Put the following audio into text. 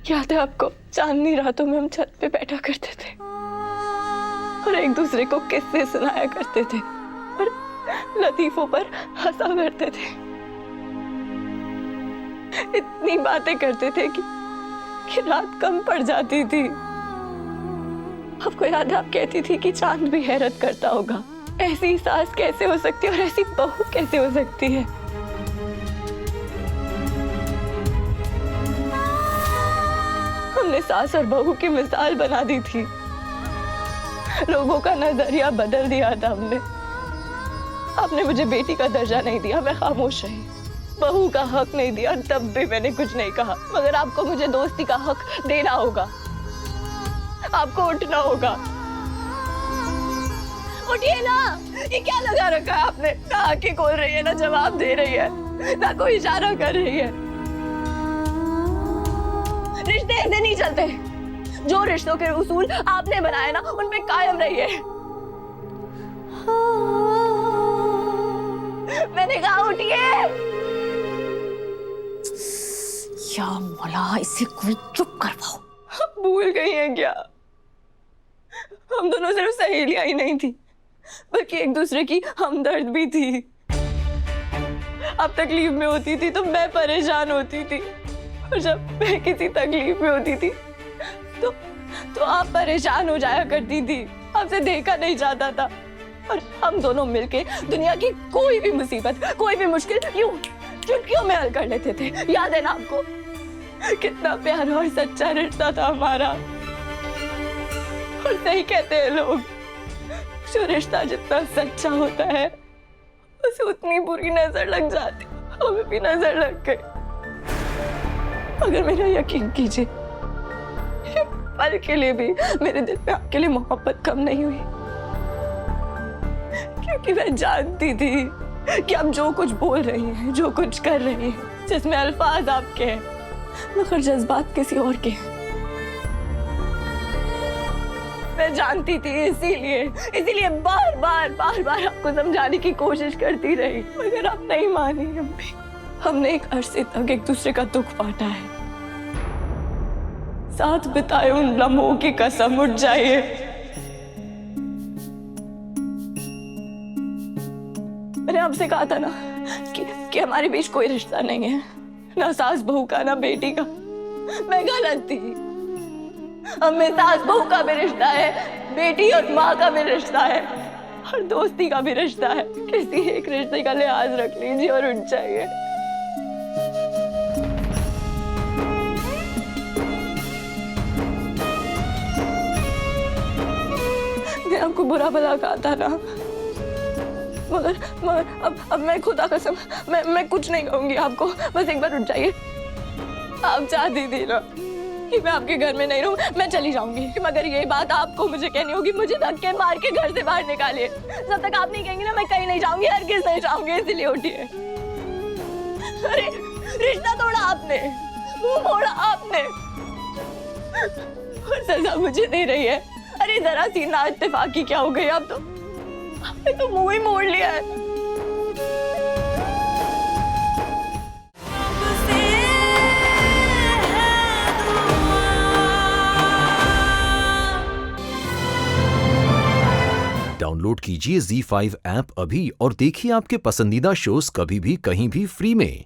याद है आपको, चांदनी रातों में हम छत पे बैठा करते थे और एक दूसरे को किस्से सुनाया करते थे और लतीफों पर हंसा करते थे। इतनी बातें करते थे कि रात कम पड़ जाती थी। आपको याद है, आप कहती थी कि चांद भी हैरत करता होगा, ऐसी सास कैसे हो सकती है और ऐसी बहू कैसे हो सकती है। हमने सास और बहू की मिसाल बना दी थी, लोगों का नजरिया बदल दिया था हमने। आपने मुझे बेटी का दर्जा नहीं दिया, मैं खामोश रही। बहू का हक नहीं दिया, तब भी मैंने कुछ नहीं कहा। मगर आपको मुझे दोस्ती का हक देना होगा, आपको उठना होगा। उठिए ना, ये क्या लगा रखा है आपने? ना आंखें खोल रही है, ना जवाब दे रही है, ना कोई इशारा कर रही है। रिश्ते ऐसे नहीं चलते। जो रिश्तों के उसूल आपने बनाए ना, उन पे कायम रहिए। मैंने कहा उठिए। या मौला, इसे कोई चुप करवाओ। आप भूल गई हैं क्या? हम दोनों सिर्फ सहेलियां ही नहीं थी, बल्कि एक दूसरे की हमदर्द भी थी। आप तकलीफ में होती थी तो मैं परेशान होती थी, और जब मैं किसी तकलीफ में होती थी तो आप परेशान हो जाया करती थी। आपसे देखा नहीं जाता था, और हम दोनों मिलके दुनिया की कोई भी मुसीबत, कोई भी मुश्किल चुटकियों में हल कर लेते थे। याद है ना आपको? कितना प्यारा और सच्चा रिश्ता था हमारा। और सही कहते हैं लोग, जो रिश्ता जितना सच्चा होता है उसे उतनी बुरी नजर लग जाती। हमें भी नजर लग गई। अगर मेरा यकीन कीजिए, पल के लिए भी मेरे दिल में आपके लिए मोहब्बत कम नहीं हुई, क्योंकि मैं जानती थी कि आप जो कुछ बोल रही हैं, जो कुछ कर रही हैं, जिसमें अल्फाज आपके हैं, मगर जज्बात किसी और के हैं। मैं जानती थी, इसीलिए बार बार आपको समझाने की कोशिश करती रही, मगर आप नहीं मानी। अम्मी, हमने एक अरसे तक एक दूसरे का दुख बांटा है, साथ बिताए उन लम्हों की कसम उठ जाइए। मैंने आपसे कहा था ना कि हमारे बीच कोई रिश्ता नहीं है, ना सास बहू का, ना बेटी का। मैं गलत थी। हमें सास बहू का भी रिश्ता है, बेटी और माँ का भी रिश्ता है, और दोस्ती का भी रिश्ता है। किसी एक रिश्ते का लिहाज रख लीजिए और उठ जाइए। मैं आपको बुरा भला कहा था ना, मगर अब मैं खुदा कसम मैं कुछ नहीं कहूंगी आपको। बस एक बार उठ जाइए। आप चाहती थी ना कि मैं आपके घर में नहीं रहूं, मैं चली जाऊंगी, मगर ये बात आपको मुझे कहनी होगी। मुझे धक्के मार के घर से बाहर निकालिए। जब तक आप नहीं कहेंगी ना, मैं कहीं नहीं जाऊंगी, हरगिज़ नहीं जाऊंगी। इसलिए उठिए। अरे रिश्ता तोड़ा आपने, मुंह मोड़ा आपने, और सजा मुझे दे रही है। अरे जरा सी ना इत्तेफाकी क्या हो गई? आपने तो मुंह ही मोड़ लिया है। डाउनलोड कीजिए ZEE5 ऐप अभी और देखिए आपके पसंदीदा शोज कभी भी कहीं भी फ्री में।